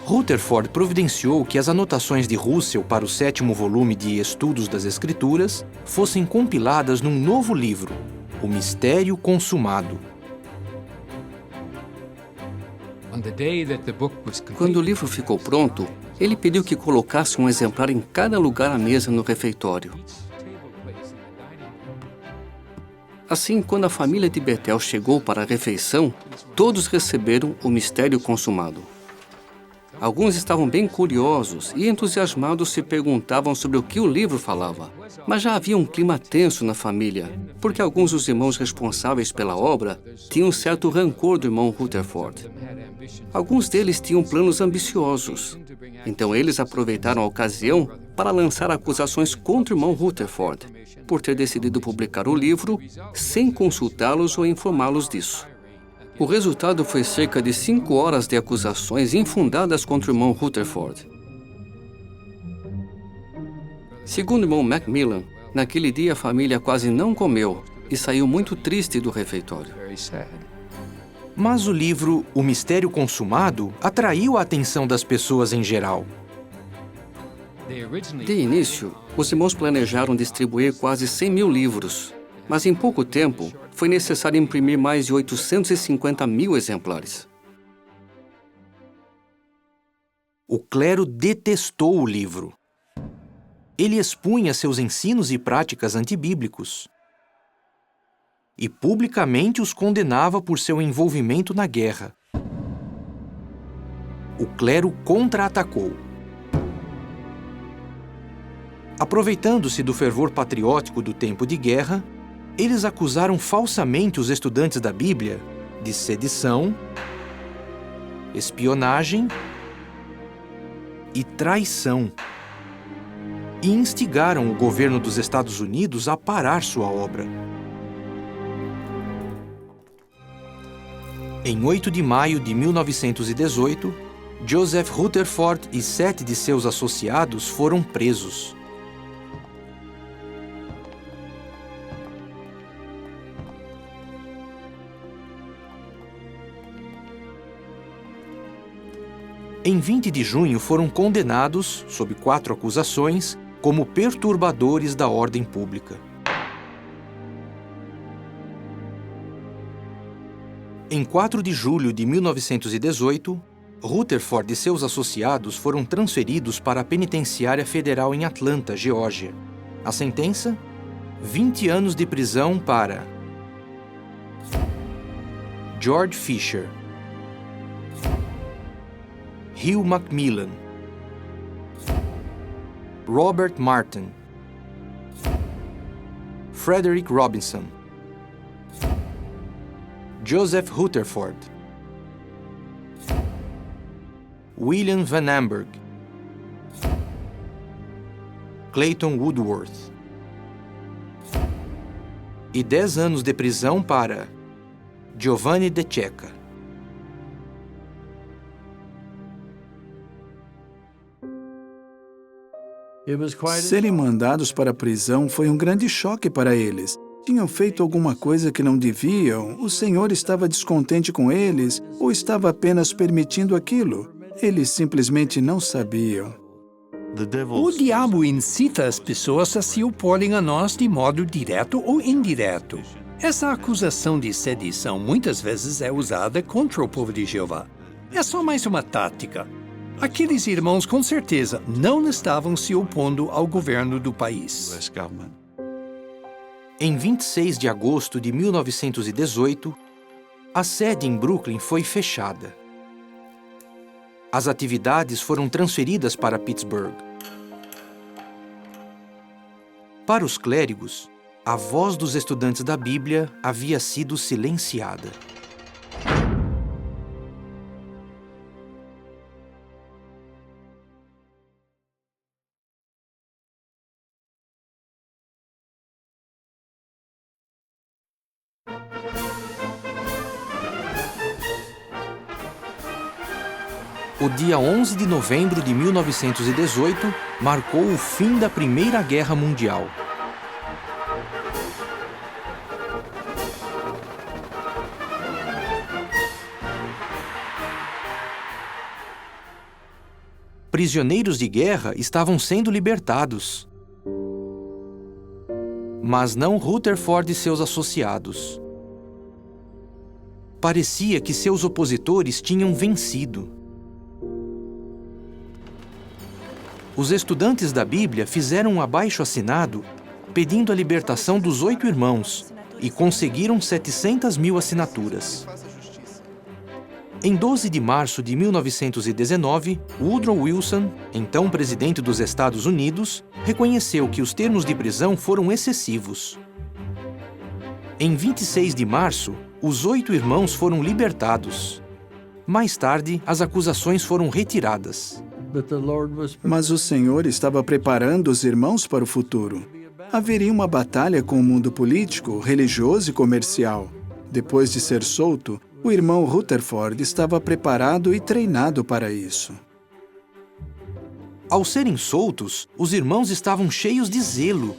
Rutherford providenciou que as anotações de Russell para o 7º volume de Estudos das Escrituras fossem compiladas num novo livro, O Mistério Consumado. Quando o livro ficou pronto, Ele pediu que colocasse um exemplar em cada lugar à mesa no refeitório. Assim, quando a família de Bethel chegou para a refeição, todos receberam o mistério consumado. Alguns estavam bem curiosos e entusiasmados se perguntavam sobre o que o livro falava. Mas já havia um clima tenso na família, porque alguns dos irmãos responsáveis pela obra tinham um certo rancor do irmão Rutherford. Alguns deles tinham planos ambiciosos. Então eles aproveitaram a ocasião para lançar acusações contra o irmão Rutherford, por ter decidido publicar o livro sem consultá-los ou informá-los disso. O resultado foi cerca de 5 horas de acusações infundadas contra o irmão Rutherford. Segundo o irmão Macmillan, naquele dia a família quase não comeu e saiu muito triste do refeitório. Mas o livro O Mistério Consumado atraiu a atenção das pessoas em geral. De início, os irmãos planejaram distribuir quase 100 mil livros, mas em pouco tempo foi necessário imprimir mais de 850 mil exemplares. O clero detestou o livro. Ele expunha seus ensinos e práticas antibíblicos e publicamente os condenava por seu envolvimento na guerra. O clero contra-atacou. Aproveitando-se do fervor patriótico do tempo de guerra, eles acusaram falsamente os estudantes da Bíblia de sedição, espionagem e traição, e instigaram o governo dos Estados Unidos a parar sua obra. Em 8 de maio de 1918, Joseph Rutherford e 7 de seus associados foram presos. Em 20 de junho foram condenados, sob 4 acusações, como perturbadores da ordem pública. Em 4 de julho de 1918, Rutherford e seus associados foram transferidos para a penitenciária federal em Atlanta, Geórgia. A sentença? 20 anos de prisão para George Fisher, Hugh Macmillan, Robert Martin, Frederick Robinson, Joseph Rutherford, William Van Amberg, Clayton Woodworth, e 10 anos de prisão para Giovanni De Cecca. Serem mandados para a prisão foi um grande choque para eles. Tinham feito alguma coisa que não deviam, o Senhor estava descontente com eles ou estava apenas permitindo aquilo. Eles simplesmente não sabiam. O diabo incita as pessoas a se oporem a nós de modo direto ou indireto. Essa acusação de sedição muitas vezes é usada contra o povo de Jeová. É só mais uma tática. Aqueles irmãos, com certeza, não estavam se opondo ao governo do país. Em 26 de agosto de 1918, a sede em Brooklyn foi fechada. As atividades foram transferidas para Pittsburgh. Para os clérigos, a voz dos estudantes da Bíblia havia sido silenciada. O dia 11 de novembro de 1918 marcou o fim da Primeira Guerra Mundial. Prisioneiros de guerra estavam sendo libertados. Mas não Rutherford e seus associados. Parecia que seus opositores tinham vencido. os estudantes da Bíblia fizeram um abaixo-assinado pedindo a libertação dos 8 irmãos e conseguiram 700.000 assinaturas. Em 12 de março de 1919, Woodrow Wilson, então presidente dos Estados Unidos, reconheceu que os termos de prisão foram excessivos. Em 26 de março, os 8 irmãos foram libertados. Mais tarde, as acusações foram retiradas. Mas o Senhor estava preparando os irmãos para o futuro. Haveria uma batalha com o mundo político, religioso e comercial. Depois de ser solto, o irmão Rutherford estava preparado e treinado para isso. Ao serem soltos, os irmãos estavam cheios de zelo.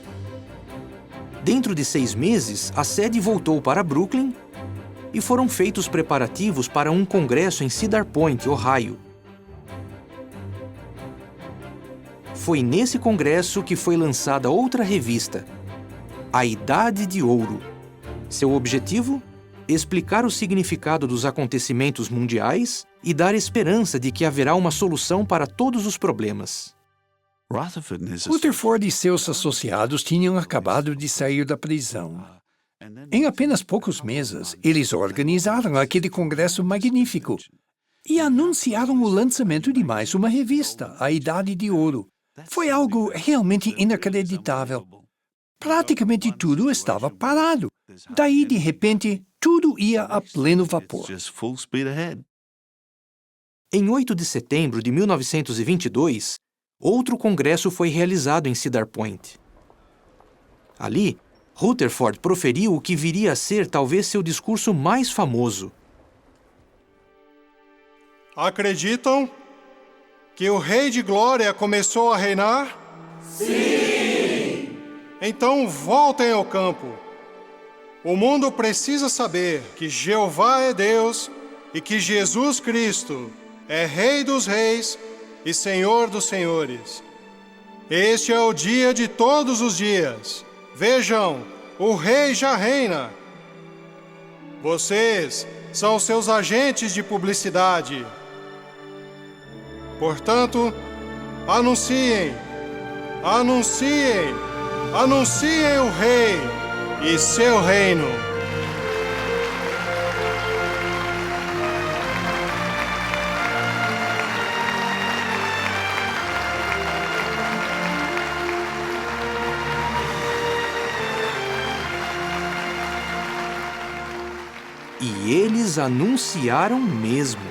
Dentro de 6 meses, a sede voltou para Brooklyn e foram feitos preparativos para um congresso em Cedar Point, Ohio. Foi nesse congresso que foi lançada outra revista, A Idade de Ouro. Seu objetivo? Explicar o significado dos acontecimentos mundiais e dar esperança de que haverá uma solução para todos os problemas. Rutherford e seus associados tinham acabado de sair da prisão. Em apenas poucos meses, eles organizaram aquele congresso magnífico e anunciaram o lançamento de mais uma revista, A Idade de Ouro. Foi algo realmente inacreditável. Praticamente tudo estava parado. Daí, de repente, tudo ia a pleno vapor. Em 8 de setembro de 1922, outro congresso foi realizado em Cedar Point. Ali, Rutherford proferiu o que viria a ser talvez seu discurso mais famoso. Acreditam que o Rei de Glória começou a reinar? Sim! Então voltem ao campo. O mundo precisa saber que Jeová é Deus e que Jesus Cristo é Rei dos Reis e Senhor dos Senhores. Este é o dia de todos os dias. Vejam, o Rei já reina. Vocês são seus agentes de publicidade. Portanto, anunciem, anunciem, anunciem o Rei e seu reino. E eles anunciaram mesmo.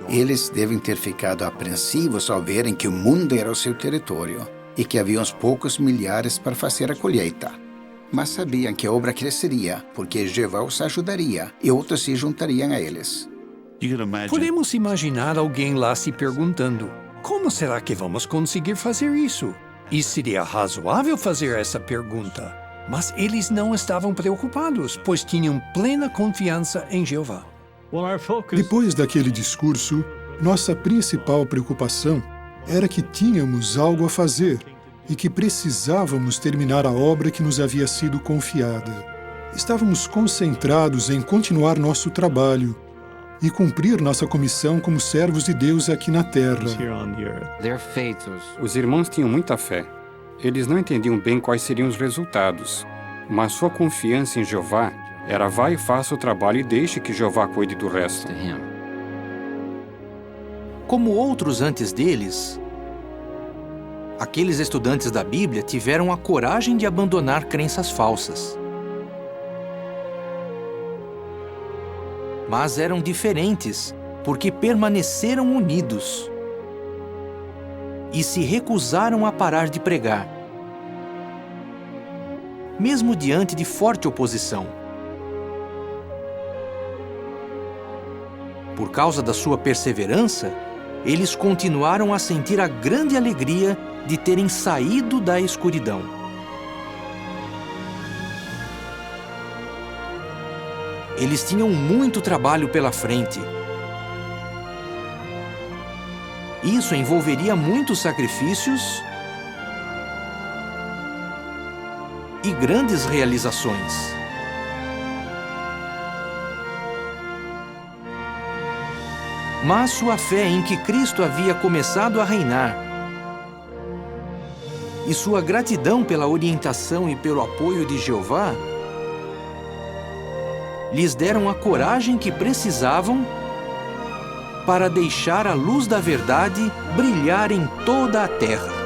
Eles devem ter ficado apreensivos ao verem que o mundo era o seu território e que havia uns poucos milhares para fazer a colheita. Mas sabiam que a obra cresceria, porque Jeová os ajudaria e outros se juntariam a eles. Podemos imaginar alguém lá se perguntando: como será que vamos conseguir fazer isso? E seria razoável fazer essa pergunta. Mas eles não estavam preocupados, pois tinham plena confiança em Jeová. Depois daquele discurso, nossa principal preocupação era que tínhamos algo a fazer e que precisávamos terminar a obra que nos havia sido confiada. Estávamos concentrados em continuar nosso trabalho e cumprir nossa comissão como servos de Deus aqui na Terra. Os irmãos tinham muita fé. Eles não entendiam bem quais seriam os resultados, mas sua confiança em Jeová era: vá e faça o trabalho e deixe que Jeová cuide do resto. Como outros antes deles, aqueles estudantes da Bíblia tiveram a coragem de abandonar crenças falsas. Mas eram diferentes, porque permaneceram unidos e se recusaram a parar de pregar, mesmo diante de forte oposição. Por causa da sua perseverança, eles continuaram a sentir a grande alegria de terem saído da escuridão. Eles tinham muito trabalho pela frente. Isso envolveria muitos sacrifícios e grandes realizações. Mas sua fé em que Cristo havia começado a reinar e sua gratidão pela orientação e pelo apoio de Jeová lhes deram a coragem que precisavam para deixar a luz da verdade brilhar em toda a terra.